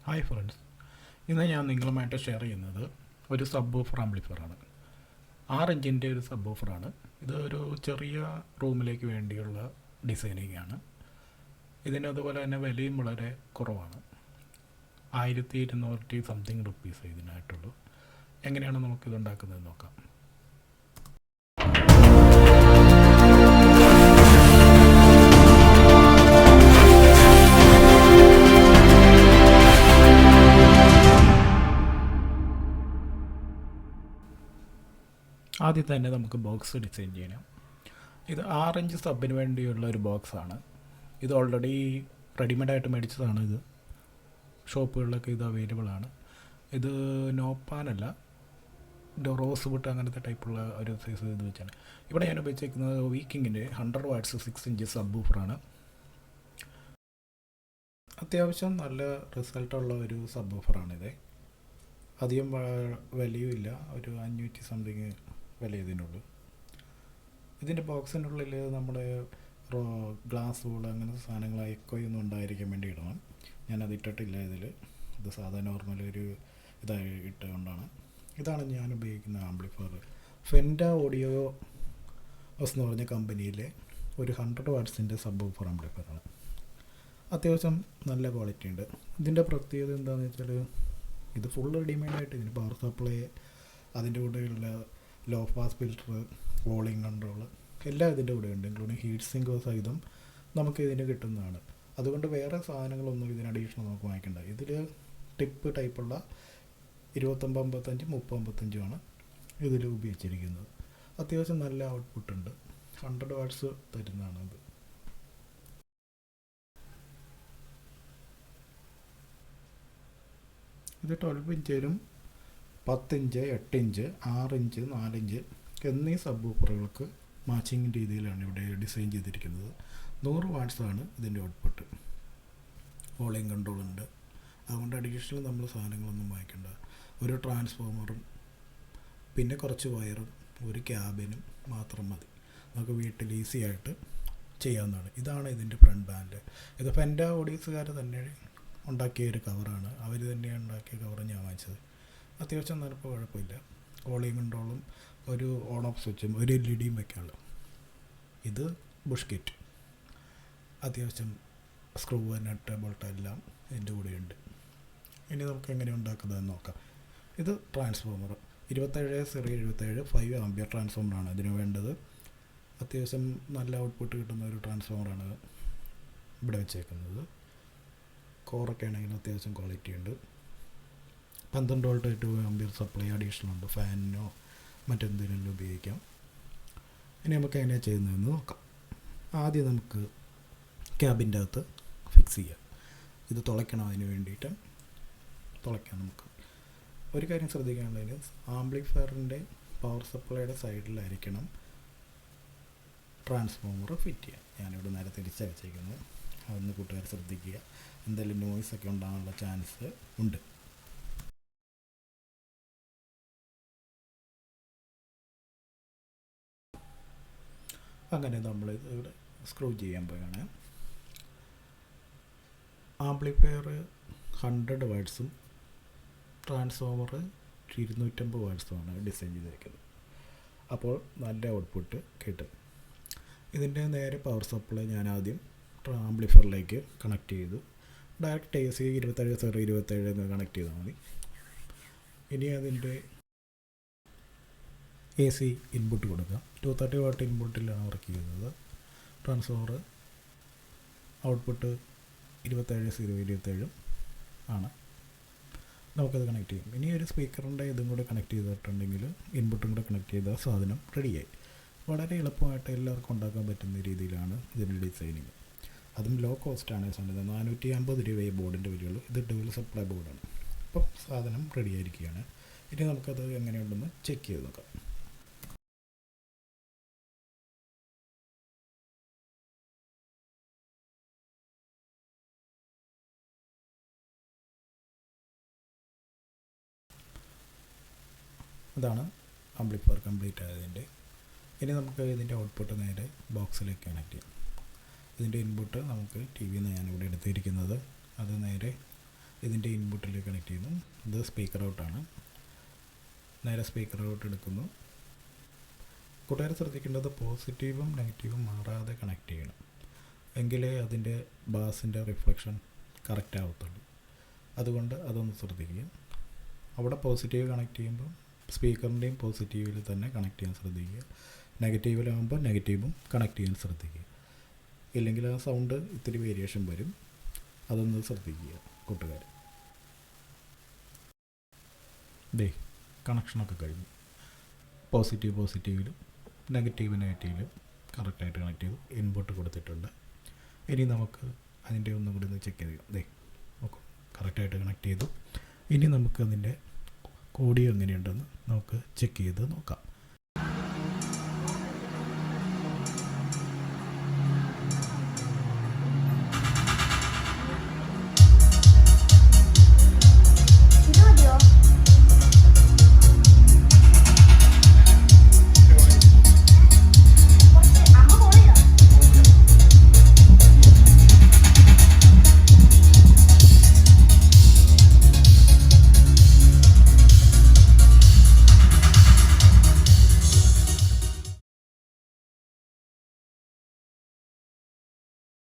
Hi friends, ഇന്ന് ഞാൻ നിങ്ങളുമായിട്ട് ഷെയർ ചെയ്യുന്നത് ഒരു സബ്വൂഫർ ആംപ്ലിഫയറാണ്. 6 ഇഞ്ചിൻ്റെ ഒരു സബ്വൂഫറാണ്. ഇത് ഒരു ചെറിയ റൂമിലേക്ക് വേണ്ടിയുള്ള ഡിസൈനിങ് ആണ്. ഇതിന് അതുപോലെ തന്നെ വിലയും വളരെ കുറവാണ്. 1200 സംതിങ് റുപ്പീസ് ഇതിനായിട്ടുള്ളൂ. എങ്ങനെയാണ് നമുക്കിത് ഉണ്ടാക്കുന്നത് നോക്കാം. ആദ്യം തന്നെ നമുക്ക് ബോക്സ് ഡിസൈൻ ചെയ്യണം. ഇത് 6 ഇഞ്ച് സബിന് വേണ്ടിയുള്ള ഒരു ബോക്സാണ്. ഇത് ഓൾറെഡി റെഡിമെയ്ഡായിട്ട് മേടിച്ചതാണ്. ഇത് ഷോപ്പുകളിലൊക്കെ ഇത് അവൈലബിൾ ആണ്. ഇത് നോപ്പാനല്ല, റോസ് ബുട്ട് അങ്ങനത്തെ ടൈപ്പുള്ള ഒരു സൈസ് ഇത് വെച്ചാണ്. ഇവിടെ ഞാൻ ഉപയോഗിച്ചിരിക്കുന്നത് വീക്കിങ്ങിൻ്റെ 100 വാട്ട്സ് 6 ഇഞ്ച് സബ്വൂഫറാണ്. അത്യാവശ്യം നല്ല റിസൾട്ടുള്ള ഒരു സബ്വൂഫറാണിത്. അധികം വിലയുമില്ല, ഒരു 500 സംതിങ് വില ഇതിനുള്ളൂ. ഇതിൻ്റെ ബോക്സിനുള്ളിൽ നമ്മുടെ ഗ്ലാസ് ബോൾ അങ്ങനത്തെ സാധനങ്ങൾ എക്കോയൊന്നും ഉണ്ടായിരിക്കാൻ വേണ്ടി ഇടണം. ഞാനത് ഇട്ടിട്ടില്ല. ഇത് സാധാരണ നോർമൽ ഒരു ഇതായി ഇട്ടുകൊണ്ടാണ്. ഇതാണ് ഞാൻ ഉപയോഗിക്കുന്ന ആംപ്ലിഫയർ. ഫെൻഡ ഓഡിയോ എന്ന് പറഞ്ഞ കമ്പനിയിലെ ഒരു 100 വാട്ട്സിൻ്റെ സബ്വൂഫർ ആംപ്ലിഫയറാണ്. അത്യാവശ്യം നല്ല ക്വാളിറ്റി ഉണ്ട്. ഇതിൻ്റെ പ്രത്യേകത എന്താണെന്ന് വെച്ചാൽ, ഇത് ഫുൾ റെഡിമെയ്ഡായിട്ട് ഇതിന് പവർ സപ്ലൈ, അതിൻ്റെ കൂടെയുള്ള low pass filter, volume control എല്ലാം ഇതിൻ്റെ കൂടെ ഉണ്ട്. ഇൻക്ലൂഡിങ് ഹീറ്റ് സിങ്ക് സഹിതം നമുക്ക് ഇതിന് കിട്ടുന്നതാണ്. അതുകൊണ്ട് വേറെ സാധനങ്ങളൊന്നും ഇതിന് അഡീഷണൽ നമുക്ക് വാങ്ങിക്കേണ്ട. ഇതിൽ ടിപ്പ് ടൈപ്പുള്ള 2555, 3055 ഇതിൽ ഉപയോഗിച്ചിരിക്കുന്നത്. അത്യാവശ്യം നല്ല ഔട്ട്പുട്ട് ഉണ്ട്. 100 വാട്ട്സ് തരുന്നതാണ് ഇത്. ഇത് 12 ഇഞ്ചിലും 10 ഇഞ്ച്, 8 ഇഞ്ച്, 6 ഇഞ്ച്, 4 ഇഞ്ച് എന്നീ സബ്വൂഫറുകൾക്ക് മാച്ചിങ് രീതിയിലാണ് ഇവിടെ ഡിസൈൻ ചെയ്തിരിക്കുന്നത്. 100 വാട്ട്സാണ് ഇതിൻ്റെ ഔട്ട്പുട്ട്. വോളിയം കൺട്രോൾ ഉണ്ട്. അതുകൊണ്ട് അഡീഷണൽ നമ്മൾ സാധനങ്ങളൊന്നും വാങ്ങിക്കേണ്ട. ഒരു ട്രാൻസ്ഫോമറും പിന്നെ കുറച്ച് വയറും ഒരു ക്യാബിനും മാത്രം മതി. നമുക്ക് വീട്ടിൽ ഈസി ആയിട്ട് ചെയ്യാവുന്നതാണ്. ഇതാണ് ഇതിൻ്റെ ഫ്രണ്ട് പാനൽ. ഇത് ഫെൻഡ ഓഡിയോസുകാർ തന്നെ ഉണ്ടാക്കിയ ഒരു കവറാണ്. അവർ തന്നെയാണ് ഉണ്ടാക്കിയ കവർ ഞാൻ വാങ്ങിച്ചത്. അത്യാവശ്യം നിലപ്പോൾ കുഴപ്പമില്ല. വോളിയം കൺട്രോളും ഒരു ഓൺ ഓഫ് സ്വിച്ചും ഒരു LED വയ്ക്കാനുള്ളൂ. ഇത് ബുഷ് കിറ്റ്. അത്യാവശ്യം സ്ക്രൂ, നട്ട്, ബോൾട്ട് എല്ലാം ഇതിൻ്റെ കൂടെയുണ്ട്. ഇനി നമുക്ക് എങ്ങനെ ഉണ്ടാക്കുന്നതെന്ന് നോക്കാം. ഇത് ട്രാൻസ്ഫോമർ 27/77 5 ആംപിയർ ട്രാൻസ്ഫോമറാണ് ഇതിന് വേണ്ടത്. അത്യാവശ്യം നല്ല ഔട്ട്പുട്ട് കിട്ടുന്ന ഒരു ട്രാൻസ്ഫോമറാണ് ഇവിടെ വെച്ചേക്കുന്നത്. കോറൊക്കെ ആണെങ്കിലും അത്യാവശ്യം ക്വാളിറ്റി ഉണ്ട്. 12 വോൾട്ട് 2 ആംപിയർ സപ്ലൈ അഡീഷണൽ ഉണ്ട്. ഫാനിനോ മറ്റെന്തിനെങ്കിലും ഉപയോഗിക്കാം. ഇനി നമുക്ക് എങ്ങനെയാണ് ചെയ്യുന്നതെന്ന് നോക്കാം. ആദ്യം നമുക്ക് ക്യാബിൻ്റെ അകത്ത് ഫിക്സ് ചെയ്യാം. ഇത് തുളയ്ക്കണം. അതിന് വേണ്ടിയിട്ട് തുളയ്ക്കാം. നമുക്ക് ഒരു കാര്യം ശ്രദ്ധിക്കാനുള്ളതിന്, ആംപ്ലിഫയറിൻ്റെ പവർ സപ്ലൈയുടെ സൈഡിലായിരിക്കണം ട്രാൻസ്ഫോമർ ഫിറ്റ് ചെയ്യാം. ഞാനിവിടെ നേരെ തിരിച്ചാണ് വെച്ചേക്കുന്നത്. അതൊന്ന് കൂട്ടുകാർ ശ്രദ്ധിക്കുക. എന്തെങ്കിലും നോയ്സൊക്കെ ഉണ്ടാകാനുള്ള ചാൻസ് ഉണ്ട്. അങ്ങനെ നമ്മൾ ഇവിടെ സ്ക്രൂ ചെയ്യാൻ പോയാണ്. ആംപ്ലിഫയർ 100 വാട്ട്സും ട്രാൻസ്ഫോമർ 250 വാട്ട്സുമാണ് ഡിസൈൻ ചെയ്തിരിക്കുന്നത്. അപ്പോൾ നല്ല ഔട്ട്പുട്ട് കിട്ടും. ഇതിൻ്റെ നേരെ പവർ സപ്ലൈ ഞാൻ ആദ്യം ആംപ്ലിഫയറിലേക്ക് കണക്ട് ചെയ്തു. ഡയറക്റ്റ് AC 27/27 എന്ന് കണക്ട് ചെയ്താൽ മതി. ഇനി അതിൻ്റെ AC ഇൻപുട്ട് കൊടുക്കാം. 230 വാട്ട് ഇൻപുട്ടിലാണ് വർക്ക് ചെയ്യുന്നത്. ട്രാൻസ്ഫോമർ ഔട്ട്പുട്ട് 27/27 ആണ്. നമുക്കത് കണക്ട് ചെയ്യും. ഇനി ഒരു സ്പീക്കറിൻ്റെ ഇതും കൂടെ കണക്ട് ചെയ്തിട്ടുണ്ടെങ്കിൽ, ഇൻപുട്ടും കൂടെ കണക്ട് ചെയ്താൽ സാധനം റെഡിയായി. വളരെ എളുപ്പമായിട്ട് എല്ലാവർക്കും ഉണ്ടാക്കാൻ പറ്റുന്ന രീതിയിലാണ് ഇതിൻ്റെ ഡിസൈനിങ്. അതും ലോ കോസ്റ്റാണ്. സാധനം 450 രൂപയെ ബോർഡിൻ്റെ വരികയുള്ളൂ. ഇത് ഡുവൽ സപ്ലൈ ബോർഡാണ്. അപ്പം സാധനം റെഡി ആയിരിക്കുകയാണ്. ഇനി നമുക്കത് എങ്ങനെയുണ്ടെന്ന് ചെക്ക് ചെയ്ത് നോക്കാം. ഇതാണ് ആംപ്ലിഫയർ കംപ്ലീറ്റ് ആയതിൻ്റെ. ഇനി നമുക്ക് ഇതിൻ്റെ ഔട്ട്പുട്ട് നേരെ ബോക്സിലേക്ക് കണക്ട് ചെയ്യാം. ഇതിൻ്റെ ഇൻപുട്ട് നമുക്ക് TV യിൽ നിന്ന് ഞാനിവിടെ എടുത്തിരിക്കുന്നത്. അത് നേരെ ഇതിൻ്റെ ഇൻപുട്ടിലേക്ക് കണക്ട് ചെയ്യുന്നു. ഇത് സ്പീക്കർ ഔട്ടാണ്. നേരെ സ്പീക്കർ ഔട്ട് എടുക്കുന്നു. കൂട്ടുകാർ ശ്രദ്ധിക്കേണ്ടത് പോസിറ്റീവും നെഗറ്റീവും മാറാതെ കണക്ട് ചെയ്യണം, എങ്കിലേ അതിൻ്റെ ബാസിൻ്റെ റിഫ്ലക്ഷൻ കറക്റ്റ് ആവത്തുള്ളൂ. അതുകൊണ്ട് അതൊന്ന് ശ്രദ്ധിക്കുക. അവിടെ പോസിറ്റീവ് കണക്ട് ചെയ്യുമ്പോൾ സ്പീക്കറിൻ്റെയും പോസിറ്റീവിൽ തന്നെ കണക്ട് ചെയ്യാൻ ശ്രദ്ധിക്കുക. നെഗറ്റീവിലാകുമ്പോൾ നെഗറ്റീവും കണക്ട് ചെയ്യാൻ ശ്രദ്ധിക്കുക. ഇല്ലെങ്കിൽ ആ സൗണ്ട് ഇത്തിരി വേരിയേഷൻ വരും. അതൊന്ന് ശ്രദ്ധിക്കുക കൂട്ടുകാർ. ദേ കണക്ഷനൊക്കെ കഴിഞ്ഞു. പോസിറ്റീവിലും നെഗറ്റീവിലും കറക്റ്റായിട്ട് കണക്ട് ചെയ്തു. ഇൻപുട്ട് കൊടുത്തിട്ടുണ്ട്. ഇനി നമുക്ക് അതിൻ്റെ ഒന്നും കൂടി ഒന്ന് ചെക്ക് ചെയ്യാം. ദേ നോക്കൂ, കറക്റ്റായിട്ട് കണക്ട് ചെയ്തു. ഇനി നമുക്ക് അതിൻ്റെ ഓഡിയോ എങ്ങനെയുണ്ടെന്ന് നമുക്ക് ചെക്ക് ചെയ്ത് നോക്കാം.